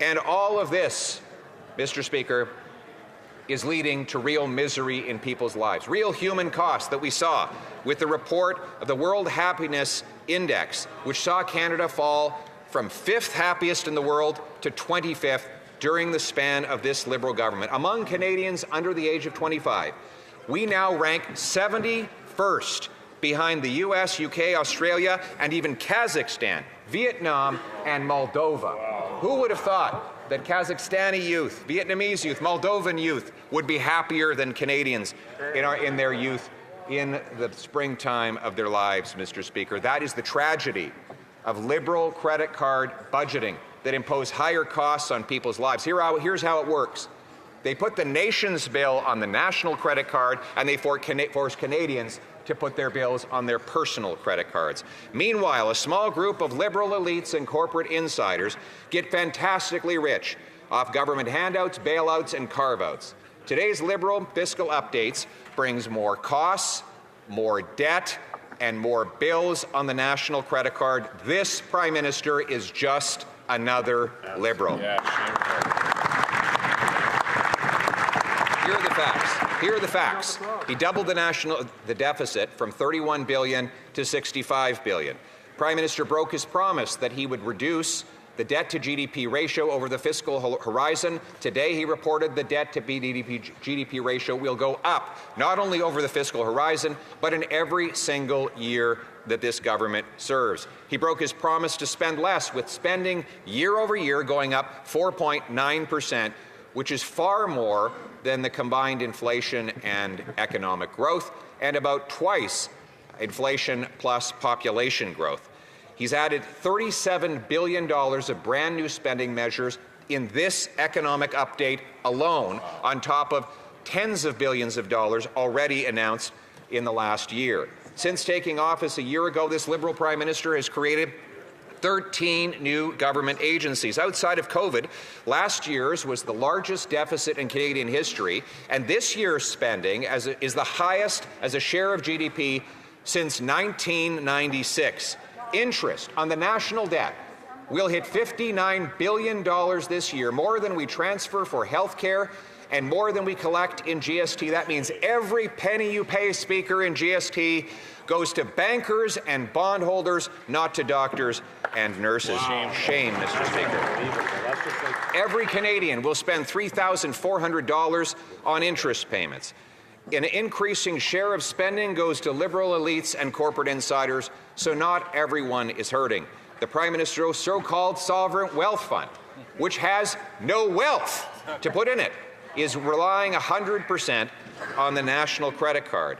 And all of this, Mr. Speaker, is leading to real misery in people's lives, real human costs that we saw with the report of the World Happiness Index, which saw Canada fall from 5th happiest in the world to 25th during the span of this Liberal government. Among Canadians under the age of 25, we now rank 71st behind the US, UK, Australia, and even Kazakhstan, Vietnam, and Moldova. Wow. Who would have thought that Kazakhstani youth, Vietnamese youth, Moldovan youth would be happier than Canadians in their youth in the springtime of their lives, Mr. Speaker? That is the tragedy of Liberal credit card budgeting that impose higher costs on people's lives. Here's how it works. They put the nation's bill on the national credit card, and they force Canadians to put their bills on their personal credit cards. Meanwhile, a small group of Liberal elites and corporate insiders get fantastically rich off government handouts, bailouts, and carve-outs. Today's Liberal fiscal updates brings more costs, more debt, and more bills on the national credit card. This Prime Minister is just another Liberal. Here are the facts. Here are the facts. He doubled the deficit from $31 billion to $65 billion. Prime Minister broke his promise that he would reduce the debt-to-GDP ratio over the fiscal horizon. Today, he reported the debt-to-GDP ratio will go up, not only over the fiscal horizon, but in every single year that this government serves. He broke his promise to spend less, with spending year over year going up 4.9%, which is far more than the combined inflation and economic growth, and about twice inflation plus population growth. He's added $37 billion of brand new spending measures in this economic update alone, on top of tens of billions of dollars already announced in the last year. Since taking office a year ago, this Liberal Prime Minister has created 13 new government agencies. Outside of COVID, last year's was the largest deficit in Canadian history, and this year's spending is the highest as a share of GDP since 1996. Interest on the national debt will hit $59 billion this year, more than we transfer for health care and more than we collect in GST. That means every penny you pay, Speaker, in GST goes to bankers and bondholders, not to doctors and nurses. Wow. Shame, Mr. Speaker. Every Canadian will spend $3,400 on interest payments. An increasing share of spending goes to Liberal elites and corporate insiders, so not everyone is hurting. The Prime Minister's so-called sovereign wealth fund, which has no wealth to put in it, is relying 100% on the national credit card.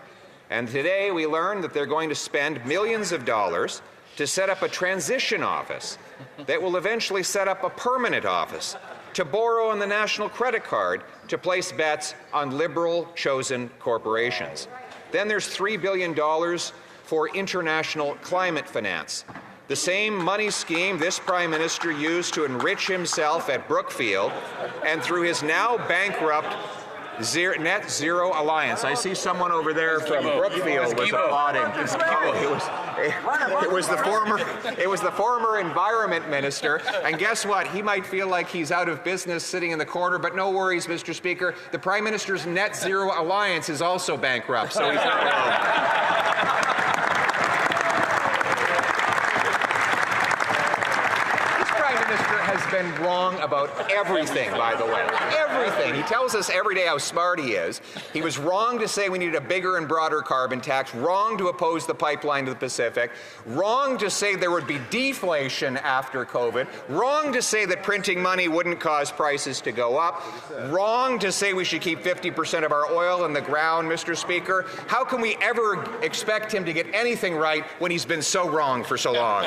And today we learned that they're going to spend millions of dollars to set up a transition office that will eventually set up a permanent office, to borrow on the national credit card to place bets on Liberal-chosen corporations. Then there's $3 billion for international climate finance, the same money scheme this Prime Minister used to enrich himself at Brookfield and through his now bankrupt Net Zero Alliance. I see someone over there from Brookfield was applauding. It was the former Environment Minister, and guess what? He might feel like he's out of business sitting in the corner, but no worries, Mr. Speaker. The Prime Minister's Net Zero Alliance is also bankrupt, so he's not alone. Has been wrong about everything, by the way. Everything. He tells us every day how smart he is. He was wrong to say we needed a bigger and broader carbon tax, wrong to oppose the pipeline to the Pacific, wrong to say there would be deflation after COVID, wrong to say that printing money wouldn't cause prices to go up, wrong to say we should keep 50% of our oil in the ground, Mr. Speaker. How can we ever expect him to get anything right when he's been so wrong for so long?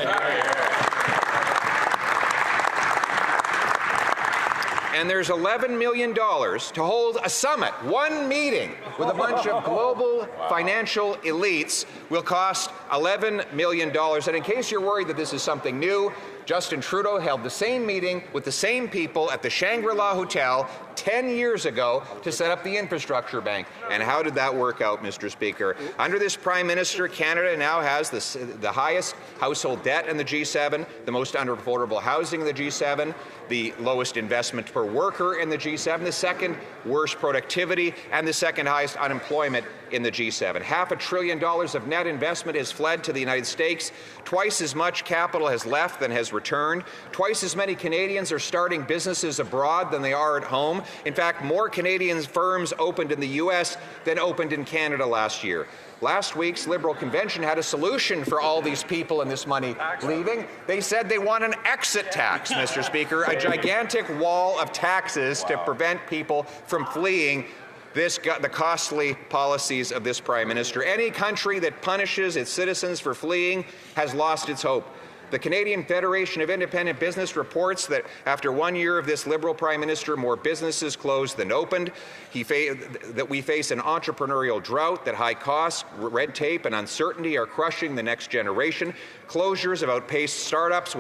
And there's $11 million to hold a summit. One meeting with a bunch of global financial elites will cost $11 million. And in case you're worried that this is something new, Justin Trudeau held the same meeting with the same people at the Shangri-La Hotel 10 years ago to set up the infrastructure bank. And how did that work out, Mr. Speaker? Under this Prime Minister, Canada now has the highest household debt in the G7, the most unaffordable housing in the G7, the lowest investment per worker in the G7, the second worst productivity, and the second highest unemployment in the G7. $500 billion of net investment has fled to the United States. Twice as much capital has left than has returned. Twice as many Canadians are starting businesses abroad than they are at home. In fact, more Canadian firms opened in the U.S. than opened in Canada last year. Last week's Liberal convention had a solution for all these people and this money leaving. They said they want an exit tax, Mr. Speaker, a gigantic wall of taxes to prevent people from fleeing the costly policies of this Prime Minister. Any country that punishes its citizens for fleeing has lost its hope. The Canadian Federation of Independent Business reports that after 1 year of this Liberal Prime Minister, more businesses closed than opened. That we face an entrepreneurial drought, that high costs, red tape, and uncertainty are crushing the next generation. Closures have outpaced startups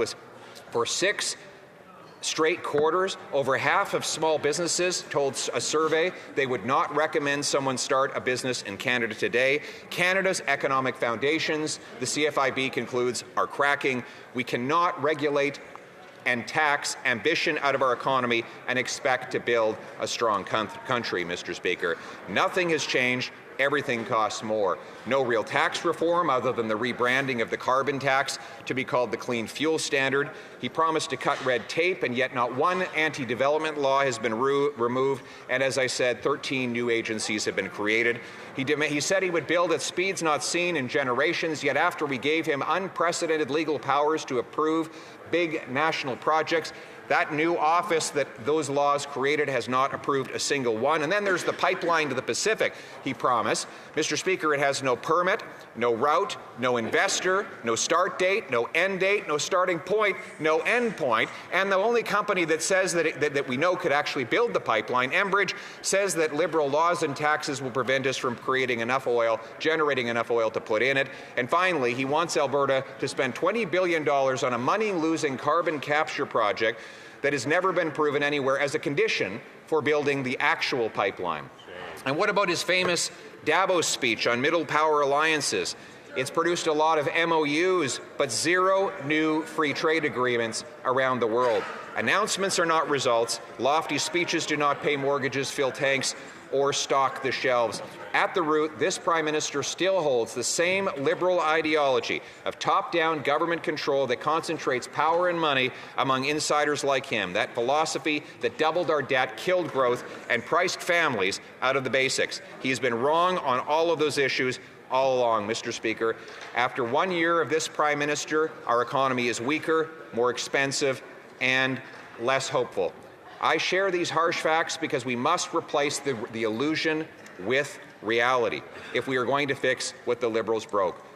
for 6 straight quarters. Over half of small businesses told a survey they would not recommend someone start a business in Canada today. Canada's economic foundations, the CFIB concludes, are cracking. We cannot regulate and tax ambition out of our economy and expect to build a strong country, Mr. Speaker. Nothing has changed. Everything costs more. No real tax reform other than the rebranding of the carbon tax to be called the Clean Fuel Standard. He promised to cut red tape, and yet not one anti-development law has been removed. And as I said, 13 new agencies have been created. He said he would build at speeds not seen in generations, yet after we gave him unprecedented legal powers to approve big national projects, that new office that those laws created has not approved a single one. And then there's the pipeline to the Pacific, he promised. Mr. Speaker, it has no permit, no route, no investor, no start date, no end date, no starting point, no end point. And the only company that says that we know could actually build the pipeline, Enbridge, says that Liberal laws and taxes will prevent us from creating enough oil, generating enough oil to put in it. And finally, he wants Alberta to spend $20 billion on a money-losing carbon capture project that has never been proven anywhere as a condition for building the actual pipeline. And what about his famous Davos speech on middle power alliances? It's produced a lot of MOUs, but 0 new free trade agreements around the world. Announcements are not results. Lofty speeches do not pay mortgages, fill tanks, or stock the shelves. At the root, this Prime Minister still holds the same Liberal ideology of top-down government control that concentrates power and money among insiders like him. That philosophy that doubled our debt, killed growth, and priced families out of the basics. He has been wrong on all of those issues all along, Mr. Speaker. After 1 year of this Prime Minister, our economy is weaker, more expensive, and less hopeful. I share these harsh facts because we must replace the illusion with reality if we are going to fix what the Liberals broke.